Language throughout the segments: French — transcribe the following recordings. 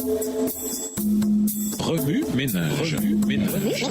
Remue ménage. Remue ménage.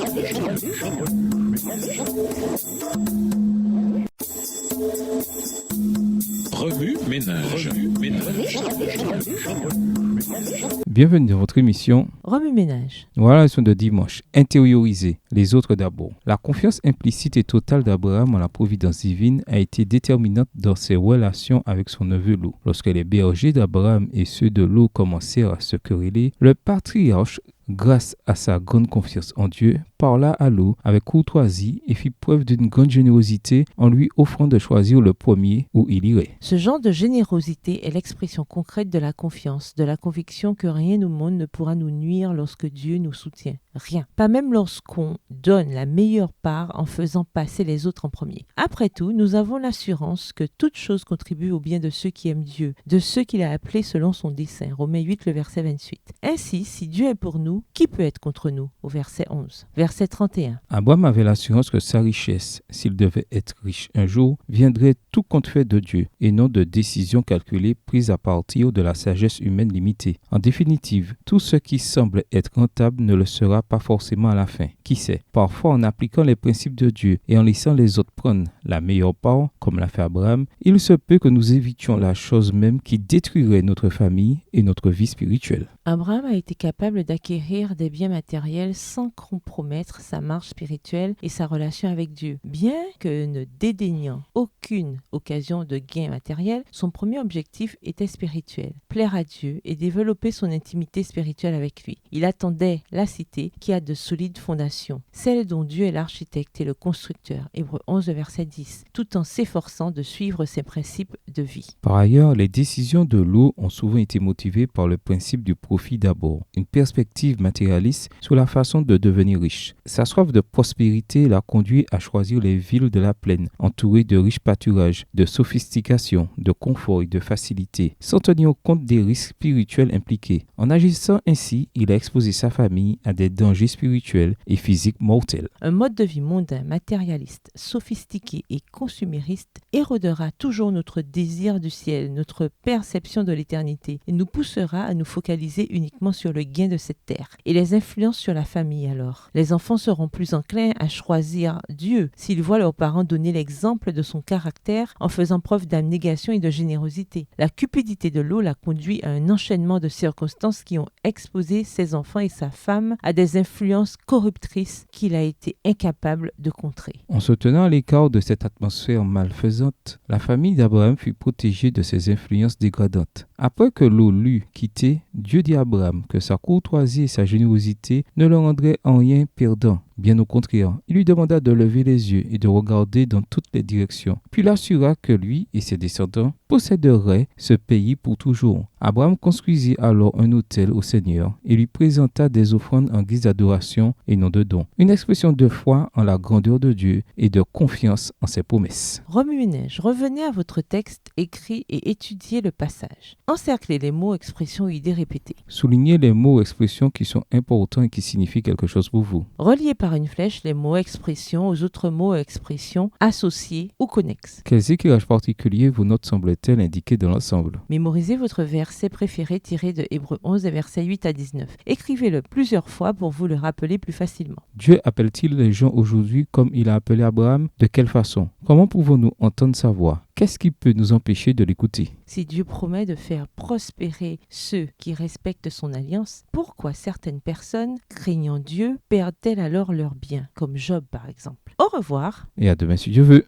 Bienvenue dans votre émission Remue ménage. Voilà la leçon de dimanche. Intérioriser les autres d'abord. La confiance implicite et totale d'Abraham en la providence divine a été déterminante dans ses relations avec son neveu Lot. Lorsque les bergers d'Abraham et ceux de Lot commencèrent à se quereller, le patriarche, grâce à sa grande confiance en Dieu, parla à Lot avec courtoisie et fit preuve d'une grande générosité en lui offrant de choisir le premier où il irait. Ce genre de générosité est l'expression concrète de la confiance, de la conviction que rien au monde ne pourra nous nuire lorsque Dieu nous soutient. Rien. Pas même lorsqu'on donne la meilleure part en faisant passer les autres en premier. Après tout, nous avons l'assurance que toute chose contribue au bien de ceux qui aiment Dieu, de ceux qu'il a appelés selon son dessein. Romains 8, le verset 28. Ainsi, si Dieu est pour nous, qui peut être contre nous? Au verset 11. Verset 31. Abraham avait l'assurance que sa richesse, s'il devait être riche un jour, viendrait tout compte fait de Dieu et non de décisions calculées prises à partir de la sagesse humaine limitée. En définitive, tout ce qui semble être rentable ne le sera pas forcément à la fin. Qui sait? Parfois, en appliquant les principes de Dieu et en laissant les autres prendre la meilleure part, comme l'a fait Abraham, il se peut que nous évitions la chose même qui détruirait notre famille et notre vie spirituelle. Abraham a été capable d'acquérir des biens matériels sans compromettre sa marche spirituelle et sa relation avec Dieu. Bien que ne dédaignant aucune occasion de gain matériel, son premier objectif était spirituel, plaire à Dieu et développer son intimité spirituelle avec lui. Il attendait la cité qui a de solides fondations, celle dont Dieu est l'architecte et le constructeur, Hébreux 11, verset 10, tout en s'efforçant de suivre ses principes de vie. Par ailleurs, les décisions de Lot ont souvent été motivées par le principe du profit d'abord, une perspective matérialiste sur la façon de devenir riche. Sa soif de prospérité l'a conduit à choisir les villes de la plaine, entourées de riches pâturages, de sophistication, de confort et de facilité, sans tenir compte des risques spirituels impliqués. En agissant ainsi, il a exposé sa famille à des dangers spirituels et physiques mortels. Un mode de vie mondain, matérialiste, sophistiqué et consumériste érodera toujours notre désir du ciel, notre perception de l'éternité et nous poussera à nous focaliser uniquement sur le gain de cette terre. Et les influences sur la famille alors. Les enfants seront plus enclins à choisir Dieu s'ils voient leurs parents donner l'exemple de son caractère en faisant preuve d'abnégation et de générosité. La cupidité de Lot l'a conduit à un enchaînement de circonstances qui ont exposé ses enfants et sa femme à des influences corruptrices qu'il a été incapable de contrer. En se tenant à l'écart de cette atmosphère malfaisante, la famille d'Abraham fut protégée de ces influences dégradantes. Après que Lot l'eut quitté, Dieu dit à Abraham que sa courtoisie et sa générosité ne le rendraient en rien perdant. Bien au contraire, il lui demanda de lever les yeux et de regarder dans toutes les directions, puis l'assura que lui et ses descendants posséderaient ce pays pour toujours. Abraham construisit alors un autel au Seigneur et lui présenta des offrandes en guise d'adoration et non de dons. Une expression de foi en la grandeur de Dieu et de confiance en ses promesses. Remue ménage, revenez à votre texte écrit et étudiez le passage. Encerclez les mots, expressions ou idées répétées. Soulignez les mots ou expressions qui sont importants et qui signifient quelque chose pour vous. Reliez par une flèche les mots expressions aux autres mots expressions associés ou connexes. Quels éclairages particuliers vos notes semblent-elles indiquer dans l'ensemble? Mémorisez votre verset préféré tiré de Hébreux 11, versets 8 à 19. Écrivez-le plusieurs fois pour vous le rappeler plus facilement. Dieu appelle-t-il les gens aujourd'hui comme il a appelé Abraham? De quelle façon? Comment pouvons-nous entendre sa voix? Qu'est-ce qui peut nous empêcher de l'écouter? Si Dieu promet de faire prospérer ceux qui respectent son alliance, pourquoi certaines personnes, craignant Dieu, perdent-elles alors leurs biens, comme Job par exemple? Au revoir. Et à demain si Dieu veut.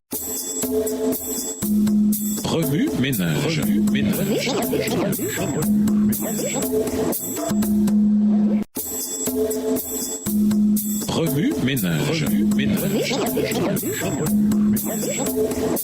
Remue ménage. Remue ménage.